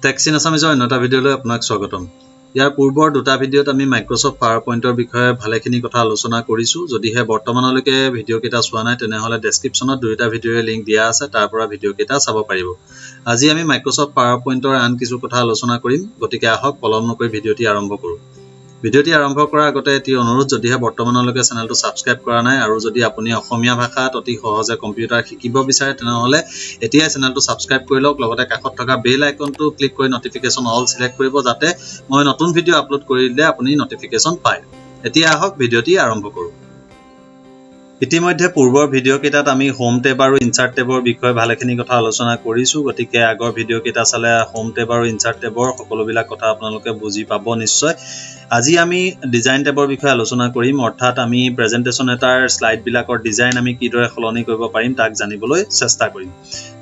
Tax in আছামিজৰ অন্য এটা ভিডিঅ'লৈ আপোনাক স্বাগতম। ইয়াৰ পূৰ্বৰ দুটা ভিডিঅ'ত আমি মাইক্ৰ'ছফ্ট পাৱাৰপইণ্টৰ বিষয়ে ভালেখিনি কথা আলোচনা কৰিছোঁ। যদিহে বৰ্তমানলৈকে ভিডিঅ'কেইটা চোৱা নাই তেনেহ'লে ডেছক্ৰিপশ্যনত দুয়োটা ভিডিঅ'ৰ লিংক দিয়া আছে, তাৰ পৰা ভিডিঅ'কেইটা চাব পাৰিব। আজি আমি মাইক্ৰ'ছফ্ট পাৱাৰপইণ্টৰ আন কিছু কথা আলোচনা কৰিম, গতিকে আহক পলম নকৰি ভিডিঅ'টি আৰম্ভ কৰোঁ। ভিডিঅ'টি আৰম্ভ কৰাৰ আগতে এটি অনুৰোধ, যদিহে বৰ্তমানলৈকে চেনেলটো ছাবস্ক্ৰাইব কৰা নাই আৰু যদি আপুনি অসমীয়া ভাষাত অতি সহজে কম্পিউটাৰ শিকিব বিচাৰে তেনেহ'লে এতিয়াই চেনেলটো ছাবস্ক্ৰাইব কৰি লওক, লগতে কাষত থকা বেল আইকনটো ক্লিক কৰি নটিফিকেশ্যন অল সিলেক্ট কৰিব, যাতে মই নতুন ভিডিঅ' আপলোড কৰিলে আপুনি নটিফিকেশ্যন পায়। এতিয়া আহক ভিডিঅ'টি আৰম্ভ কৰোঁ। ইতিমধ্যে পূৰ্বৰ ভিডিঅ'কেইটাত আমি হোম টেব আৰু ইনচাৰ্ট টেবৰ বিষয়ে ভালেখিনি কথা আলোচনা কৰিছোঁ, গতিকে আগৰ ভিডিঅ'কেইটা চালে হোম টেব আৰু ইনচাৰ্ট টেবৰ সকলোবিলাক কথা আপোনালোকে বুজি পাব নিশ্চয়। আজি আমি ডিজাইন টেবৰ বিষয়ে আলোচনা কৰিম, অৰ্থাৎ আমি প্ৰেজেণ্টেশ্যন এটাৰ শ্লাইডবিলাকৰ ডিজাইন আমি কিদৰে সলনি কৰিব পাৰিম তাক জানিবলৈ চেষ্টা কৰিম।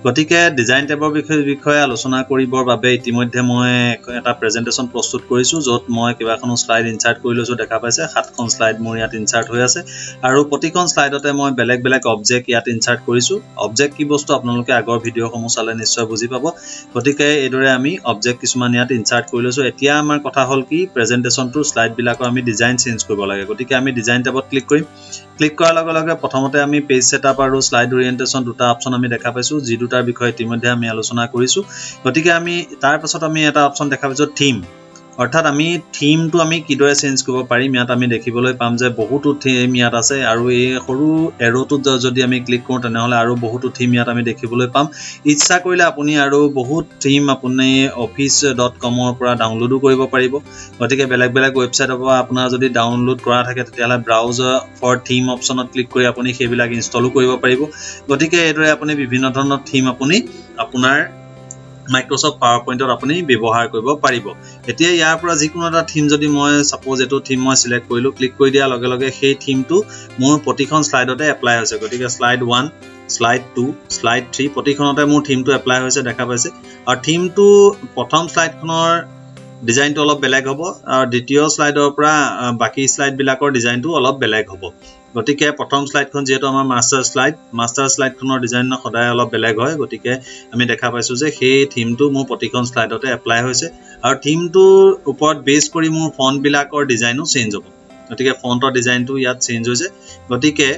গতিকে ডিজাইন টেবৰ বিষয়ে আলোচনা কৰিবৰ বাবে ইতিমধ্যে মই এটা প্ৰেজেণ্টেশ্যন প্ৰস্তুত কৰিছোঁ, য'ত মই কেইবাখনো শ্লাইড ইনচাৰ্ট কৰি লৈছোঁ। দেখা পাইছে 7খন শ্লাইড মোৰ ইয়াত ইনচাৰ্ট হৈ আছে আৰু প্ৰতিখন শ্লাইডতে মই বেলেগ বেলেগ অবজেক্ট ইয়াত ইনচাৰ্ট কৰিছোঁ। অবজেক্ট কি বস্তু আপোনালোকে আগৰ ভিডিঅ'সমূহ চালে নিশ্চয় বুজি পাব। গতিকে এইদৰে আমি অবজেক্ট কিছুমান ইয়াত ইনচাৰ্ট কৰি লৈছোঁ। এতিয়া আমাৰ কথা হ'ল কি, প্ৰেজেণ্টেশ্যনটোৰ শ্লাইডবিলাকৰ আমি ডিজাইন চেঞ্জ কৰিব লাগে। গতিকে আমি ডিজাইন টেবত ক্লিক কৰিম। ক্লিক কৰাৰ লগে লগে প্ৰথমতে আমি পেজ ছেটআপ আৰু শ্লাইড অৰিয়েণ্টেশ্যন দুটা অপশ্যন আমি দেখা পাইছোঁ, যি দুটাৰ বিষয়ে ইতিমধ্যে আমি আলোচনা কৰিছোঁ। গতিকে আমি তাৰ পাছত আমি এটা অপশ্যন দেখা পাইছোঁ থিম, অৰ্থাৎ আমি থিমটো আমি কিদৰে চেঞ্জ কৰিব পাৰিম। ইয়াত আমি দেখিবলৈ পাম যে বহুতো থিম ইয়াত আছে আৰু এই সৰু এৰ'টোত যদি আমি ক্লিক কৰোঁ তেনেহ'লে আৰু বহুতো থিম ইয়াত আমি দেখিবলৈ পাম। ইচ্ছা কৰিলে আপুনি আৰু বহুত থিম আপুনি office.com-ৰ পৰা ডাউনলোডো কৰিব পাৰিব। গতিকে বেলেগ বেলেগ ৱেবছাইটৰ পৰা আপোনাৰ যদি ডাউনলোড কৰা থাকে তেতিয়াহ'লে ব্ৰাউজ ফৰ থিম অপশ্যনত ক্লিক কৰি আপুনি সেইবিলাক ইনষ্টলো কৰিব পাৰিব। গতিকে এইদৰে আপুনি বিভিন্ন ধৰণৰ থিম আপুনি আপোনাৰ মাইক্ৰ'ছফ্ট পাৱাৰপইণ্টত আপুনি ব্যৱহাৰ কৰিব পাৰিব। এতিয়া ইয়াৰ পৰা যিকোনো এটা থিম যদি মই ছাপ'জ এইটো থিম মই চিলেক্ট কৰিলোঁ, ক্লিক কৰি দিয়াৰ লগে লগে সেই থিমটো মোৰ প্ৰতিখন শ্লাইডতে এপ্লাই হৈছে। গতিকে শ্লাইড 1, শ্লাইড 2, শ্লাইড 3 প্ৰতিখনতে মোৰ থিমটো এপ্লাই হৈছে দেখা পাইছে। আৰু থিমটো প্ৰথম শ্লাইডখনৰ ডিজাইনটো অলপ বেলেগ হ'ব আৰু দ্বিতীয় শ্লাইডৰ পৰা বাকী শ্লাইডবিলাকৰ ডিজাইনটো অলপ বেলেগ হ'ব। গতিকে প্ৰথম শ্লাইডখন যিহেতু আমাৰ মাষ্টাৰ শ্লাইডখনৰ ডিজাইন সদায় অলপ বেলেগ হয়। গতিকে আমি দেখা পাইছোঁ যে সেই থিমটো মোৰ প্ৰতিখন শ্লাইডতে এপ্লাই হৈছে আৰু থিমটোৰ ওপৰত বেছ কৰি মোৰ ফণ্টবিলাকৰ ডিজাইনো চেঞ্জ হ'ব। গতিকে ফণ্টৰ ডিজাইনটো ইয়াত চেঞ্জ হৈছে। গতিকে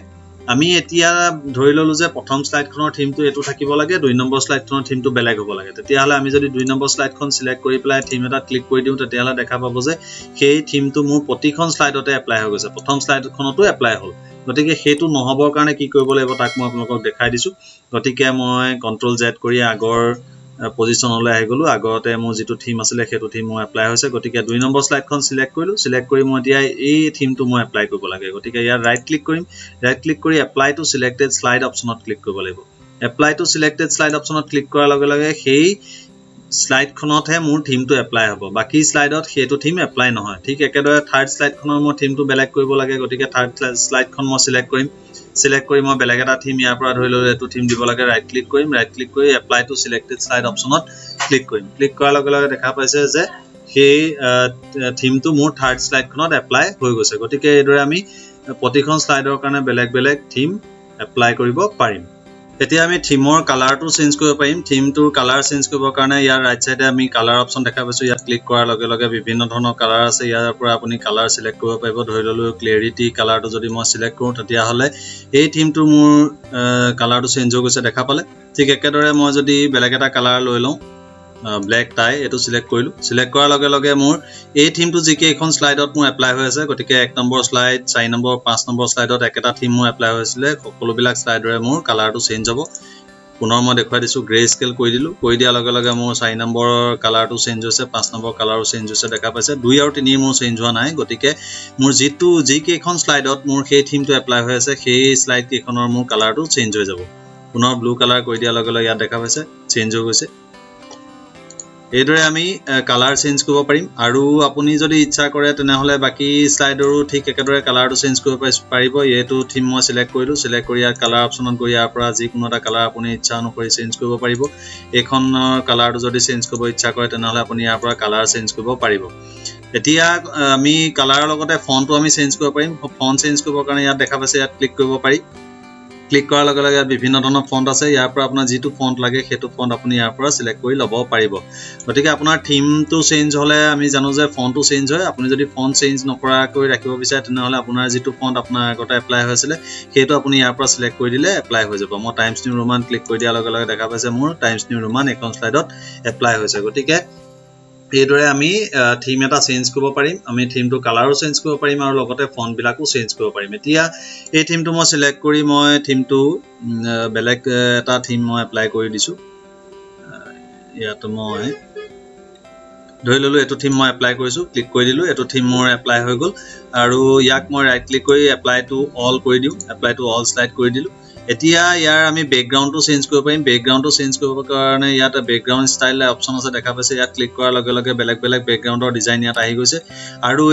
আমি এতিয়া ধৰি ল'লোঁ যে প্ৰথম শ্লাইডখনৰ থিমটো এইটো থাকিব লাগে, 2 নম্বৰ শ্লাইডখনৰ থিমটো বেলেগ হ'ব লাগে। তেতিয়াহ'লে আমি যদি 2 নম্বৰ শ্লাইডখন চিলেক্ট কৰি পেলাই থিম এটাত ক্লিক কৰি দিওঁ, তেতিয়াহ'লে দেখা পাব যে সেই থিমটো মোৰ প্ৰতিখন শ্লাইডতে এপ্লাই হৈ গৈছে, প্ৰথম শ্লাইডখনতো এপ্লাই হ'ল। গতিকে সেইটো নহ'বৰ কাৰণে কি কৰিব লাগিব তাক মই আপোনালোকক দেখাই দিছোঁ। গতিকে মই Ctrl-Z কৰি আগৰ পজিশ্যনলৈ আহি গ'লোঁ। আগতে মোৰ যিটো থিম আছিলে সেইটো থিম মোৰ এপ্লাই হৈছে। গতিকে 2 নম্বৰ শ্লাইডখন চিলেক্ট কৰিলোঁ, চিলেক্ট কৰি মই এতিয়া এই থিমটো মই এপ্লাই কৰিব লাগে। গতিকে ইয়াত ৰাইট ক্লিক কৰিম, ৰাইট ক্লিক কৰি এপ্লাই টু চিলেক্টেড শ্লাইড অপশ্যনত ক্লিক কৰিব লাগিব। এপ্লাই টু চিলেক্টেড শ্লাইড অপশ্যনত ক্লিক কৰাৰ লগে লগে সেই শ্লাইডখনতহে মোৰ থিমটো এপ্লাই হ'ব, বাকী শ্লাইডত সেইটো থিম এপ্লাই নহয়। ঠিক একেদৰে থাৰ্ড শ্লাইডখনৰ মোৰ থিমটো বেলেগ কৰিব লাগে। গতিকে থাৰ্ড শ্লাইডখন মই চিলেক্ট কৰিম, চিলেক্ট কৰি মই বেলেগ এটা থিম ইয়াৰ পৰা ধৰি ল'লোঁ এইটো থিম দিব লাগে। ৰাইট ক্লিক কৰিম, ৰাইট ক্লিক কৰি এপ্লাই টু চিলেক্টেড শ্লাইড অপশ্যনত ক্লিক কৰিম। ক্লিক কৰাৰ লগে লগে দেখা পাইছে যে সেই থিমটো মোৰ থাৰ্ড শ্লাইডখনত এপ্লাই হৈ গৈছে। গতিকে এইদৰে আমি প্ৰতিখন শ্লাইডৰ কাৰণে বেলেগ বেলেগ থিম এপ্লাই কৰিব পাৰিম। এতিয়া আমি থিমৰ কালাৰটো চেঞ্জ কৰিব পাৰিম। থিমটোৰ কালাৰ চেঞ্জ কৰিবৰ কাৰণে ইয়াৰ ৰাইট চাইডে আমি কালাৰ অপশ্যন দেখা পাইছোঁ। ইয়াত ক্লিক কৰাৰ লগে লগে বিভিন্ন ধৰণৰ কালাৰ আছে, ইয়াৰ পৰা আপুনি কালাৰ চিলেক্ট কৰিব পাৰিব। ধৰি ল'লোঁ ক্লেৰিটি কালাৰটো যদি মই চিলেক্ট কৰোঁ তেতিয়াহ'লে এই থিমটোৰ মোৰ কালাৰটো চেঞ্জ হৈ গৈছে দেখা পালে। ঠিক একেদৰে মই যদি বেলেগ এটা কালাৰ লৈ লওঁ, ব্লেক টাই, এইটো চিলেক্ট কৰিলোঁ। চিলেক্ট কৰাৰ লগে লগে মোৰ এই থিমটো যিকেইখন শ্লাইডত মোৰ এপ্লাই হৈ আছে, গতিকে 1 নম্বৰ শ্লাইড, 4 নম্বৰ, 5 নম্বৰ শ্লাইডত একেটা থিম মোৰ এপ্লাই হৈছিলে, সকলোবিলাক শ্লাইডৰে মোৰ কালাৰটো চেঞ্জ হ'ব। পুনৰ মই দেখুৱাই দিছোঁ, গ্ৰে স্কেল কৰি দিলোঁ। কৰি দিয়াৰ লগে লগে মোৰ 4 নম্বৰৰ কালাৰটো চেঞ্জ হৈছে, 5 নম্বৰ কালাৰো চেঞ্জ হৈছে দেখা পাইছে। 2 আৰু 3 মোৰ চেঞ্জ হোৱা নাই। গতিকে মোৰ যিকেইখন শ্লাইডত মোৰ সেই থিমটো এপ্লাই হৈ আছে সেই শ্লাইড কেইখনৰ মোৰ কালাৰটো চেঞ্জ হৈ যাব। পুনৰ ব্লু কালাৰ কৰি দিয়াৰ লগে লগে ইয়াত দেখা পাইছে চেঞ্জ হৈ গৈছে। এইদৰে আমি কালাৰ চেঞ্জ কৰিব পাৰিম আৰু আপুনি যদি ইচ্ছা কৰে তেনেহ'লে বাকী শ্লাইডৰো ঠিক একেদৰে কালাৰটো চেঞ্জ কৰিব পাৰিব। এইটো থিম মই চিলেক্ট কৰিলোঁ, চিলেক্ট কৰি ইয়াত কালাৰ অপশ্যনত গৈ ইয়াৰ পৰা যিকোনো এটা কালাৰ আপুনি ইচ্ছা অনুসৰি চেঞ্জ কৰিব পাৰিব। এইখনৰ কালাৰটো যদি চেঞ্জ কৰিব ইচ্ছা কৰে তেনেহ'লে আপুনি ইয়াৰ পৰা কালাৰ চেঞ্জ কৰিব পাৰিব। এতিয়া আমি কালাৰৰ লগতে ফণ্টটো আমি চেঞ্জ কৰিব পাৰিম। ফণ্ট চেঞ্জ কৰিবৰ কাৰণে ইয়াত দেখা পাইছে, ইয়াত ক্লিক কৰিব পাৰি। ক্লিক কৰাৰ লগে লগে বিভিন্ন ধৰণৰ ফন্ট আছে ইয়াৰ পৰা আপোনাৰ যেটো ফন্ট লাগে হেতু ফন্ট আপুনি ইয়াৰ পৰা সিলেক্ট কৰি লব পাৰিব গতিকে আপোনাৰ থিমটো চেঞ্জ হলে আমি জানো যে ফন্টটো চেঞ্জ হয় আপুনি যদি ফন্ট চেঞ্জ নকৰাকৈ ৰাখিব বিচাৰে তেনেহলে আপোনাৰ যেটো ফন্ট আপোনাৰ আগতে এপ্লাই হৈছিল হেতু আপুনি ইয়াৰ পৰা সিলেক্ট কৰি দিলে এপ্লাই হৈ যাব মই টাইমছ নিউ ৰোমান ক্লিক কৰি দিয়াৰ লগে লগে দেখা পাইছে মোৰ টাইমছ নিউ ৰোমান এখন স্লাইডত এপ্লাই হৈছে গতিকে এইদৰে আমি থিম এটা চেঞ্জ কৰিব পাৰিম আমি থিমটো কালাৰো চেঞ্জ কৰিব পাৰিম আৰু লগতে ফন্ট বিলাকো চেঞ্জ কৰিব পাৰিম এতিয়া এই থিমটো মই সিলেক্ট কৰি মই থিমটো বেলেগ এটা থিম মই এপ্লাই কৰি দিছো ইয়াত মই ধৰি ললো এটো থিম মই এপ্লাই কৰিছো ক্লিক কৰি দিলো এটো থিম মোৰ এপ্লাই হৈ গল আৰু ইয়াক মই ৰাইট ক্লিক কৰি এপ্লাই টু অল কৰি দিও এপ্লাই টু অল স্লাইড কৰি দিলো এতিয়া ইয়াৰ আমি বেকগ্ৰাউণ্ডটো চেঞ্জ কৰিব পাৰিম বেকগ্ৰাউণ্ডটো চেঞ্জ কৰিবৰ কাৰণে ইয়াত বেকগ্ৰাউণ্ড ষ্টাইল অপচন আছে দেখা পাইছে ইয়াত ক্লিক কৰাৰ লগে লগে বেলেগ বেলেগ বেকগ্ৰাউণ্ডৰ ডিজাইন ইয়াত আহি গৈছে আৰু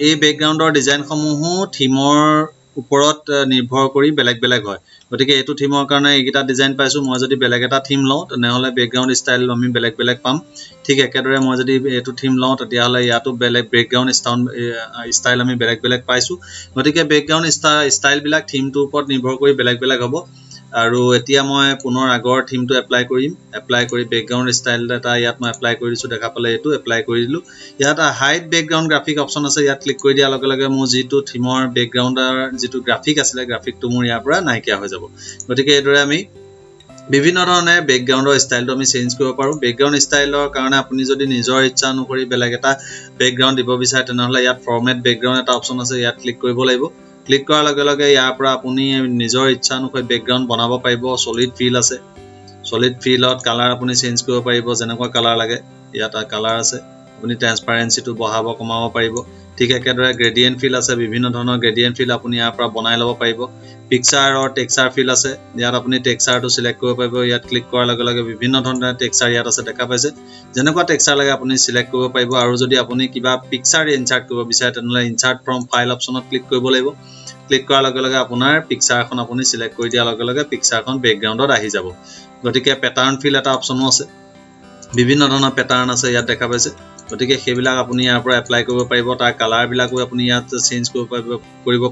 এই বেকগ্ৰাউণ্ডৰ ডিজাইনসমূহ থিমৰ ওপৰত নিৰ্ভৰ কৰি বেলেগ বেলেগ হয় গতিকে এটো থিমৰ কাৰণে এইটা ডিজাইন পাইছো মই যদি বেলেগ এটা থিম লওঁ তেনেহলে বেকগ্ৰাউণ্ড ষ্টাইল আমি বেলেগ বেলেগ পাম ঠিক একেদৰে মই যদি এটো থিম লওঁ তেতিয়াহলে ইয়াতো বেলেগ বেকগ্ৰাউণ্ড ষ্টাইল আমি বেলেগ বেলেগ পাইছো গতিকে বেকগ্ৰাউণ্ড ষ্টাইল বিলাক থিমটোৰ ওপৰত নিৰ্ভৰ কৰি বেলেগ বেলেগ হ'ব আৰু এতিয়া মই পুনৰ আগৰ থিমটো এপ্লাই কৰিম এপ্লাই কৰি বেকগ্ৰাউণ্ড ষ্টাইল এটা ইয়াত মই এপ্লাই কৰি দিছো দেখা পালে এটো এপ্লাই কৰি দিলো ইয়াত হাইড বেকগ্ৰাউণ্ড গ্ৰাফিক অপচন আছে ইয়াত ক্লিক কৰি দিয়াৰ লগে লগে মোৰ যেটো থিমৰ বেকগ্ৰাউণ্ডৰ যেটো গ্ৰাফিক আছিল গ্ৰাফিকটো মোৰ ইয়াৰ পৰা নাইকিয়া হৈ যাব গতিকে এইদৰে আমি বিভিন্ন ধৰণে বেকগ্ৰাউণ্ডৰ ষ্টাইলটো আমি চেঞ্জ কৰিব পাৰো বেকগ্ৰাউণ্ড ষ্টাইলৰ কাৰণে আপুনি যদি নিজৰ ইচ্ছা অনুসৰি বেলেগ এটা বেকগ্ৰাউণ্ড দিব বিচাৰে তেনেহলে ইয়াত ফৰমেট বেকগ্ৰাউণ্ড এটা অপচন আছে ইয়াত ক্লিক কৰিব লাগিব ক্লিক কৰাৰ লগে লগে ইয়াৰ পৰা আপুনি নিজৰ ইচ্ছা অনুসৰি বেকগ্ৰাউণ্ড বনাব পাৰিব সলিড ফিল আছে সলিড ফিলত কালাৰ আপুনি চেঞ্জ কৰিব পাৰিব যেনেকুৱা কালাৰ লাগে ইয়াত কালাৰ আছে আপুনি ট্ৰান্সপাৰেন্সিটো বঢ়াব কমাব পাৰিব ঠিক একেদৰে গ্ৰেডিয়েন্ট ফিল আছে বিভিন্ন ধৰণৰ গ্ৰেডিয়েন্ট ফিল আপুনি ইয়াৰ পৰা বনাই ল'ব পাৰিব পিকচাৰ আৰু টেক্সচাৰ ফিল আছে ইয়াত আপুনি টেক্সচাৰটো সিলেক্ট কৰিব পাৰিব ইয়াত ক্লিক কৰাৰ লগে লগে বিভিন্ন ধৰণৰ টেক্সচাৰ ইয়াত আছে দেখা পাইছে যেনেকুৱা টেক্সচাৰ লাগে আপুনি সিলেক্ট কৰিব পাৰিব আৰু যদি আপুনি কিবা পিকচাৰ ইনচাৰ্ট কৰিব বিচাৰে তেনেহলে ইনচাৰ্ট ফ্ৰম ফাইল অপচনত ক্লিক কৰিব লাগিব ক্লিক কৰাৰ লগে লগে আপোনাৰ পিকচাৰখন আপুনি সিলেক্ট কৰি দিয়াৰ লগে লগে পিকচাৰখন বেকগ্ৰাউণ্ডত আহি যাব গতিকে পেটাৰ্ন ফিল এটা অপচনো আছে বিভিন্ন ধৰণৰ পেটাৰ্ন আছে ইয়াত দেখা পাইছে গতিকে সেইবিলাক আপুনি ইয়াৰ পৰা এপ্লাই কৰিব পাৰিব তাৰ কালাৰ বিলাকো আপুনি ইয়াত চেঞ্জ কৰিব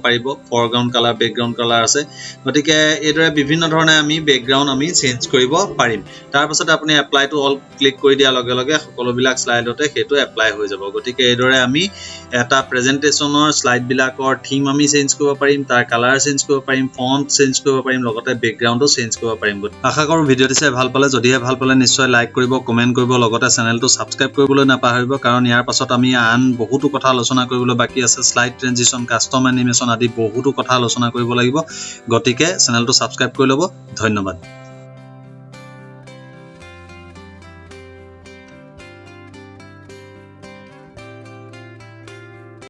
পাৰিব ফৰগ্ৰাউণ্ড কালাৰ বেকগ্ৰাউণ্ড কালাৰ আছে গতিকে এইদৰে বিভিন্ন ধৰণে আমি বেকগ্ৰাউণ্ড আমি চেঞ্জ কৰিব পাৰিম তাৰ পাছত আপুনি এপ্লাই টু অল ক্লিক কৰি দিয়াৰ লগে লগে সকলোবিলাক স্লাইডতে হেতু এপ্লাই হৈ যাব গতিকে এইদৰে আমি এটা প্ৰেজেন্টেচনৰ স্লাইড বিলাকৰ থিম আমি চেঞ্জ কৰিব পাৰিম তাৰ কালাৰ চেঞ্জ কৰিব পাৰিম ফন্ট চেঞ্জ কৰিব পাৰিম লগতে বেকগ্ৰাউণ্ডো চেঞ্জ কৰিব পাৰিম আশা কৰো ভিডিঅ'টো চাই ভাল পালে যদিহে ভাল পালে নিশ্চয় লাইক কৰিব কমেন্ট কৰিব লগতে চেনেলটো সাবস্ক্ৰাইব কৰিবলৈ নাপাহৰিব কাৰণ ইয়াৰ পাছত আমি আন বহুতো কথা আলোচনা কৰিবলৈ বাকি আছে স্লাইড ট্ৰানজিশন কাস্টম এনিমেচন আদি বহুতো কথা আলোচনা কৰিব লাগিব গতিকে চেনেলটো সাবস্ক্ৰাইব কৰি লব ধন্যবাদ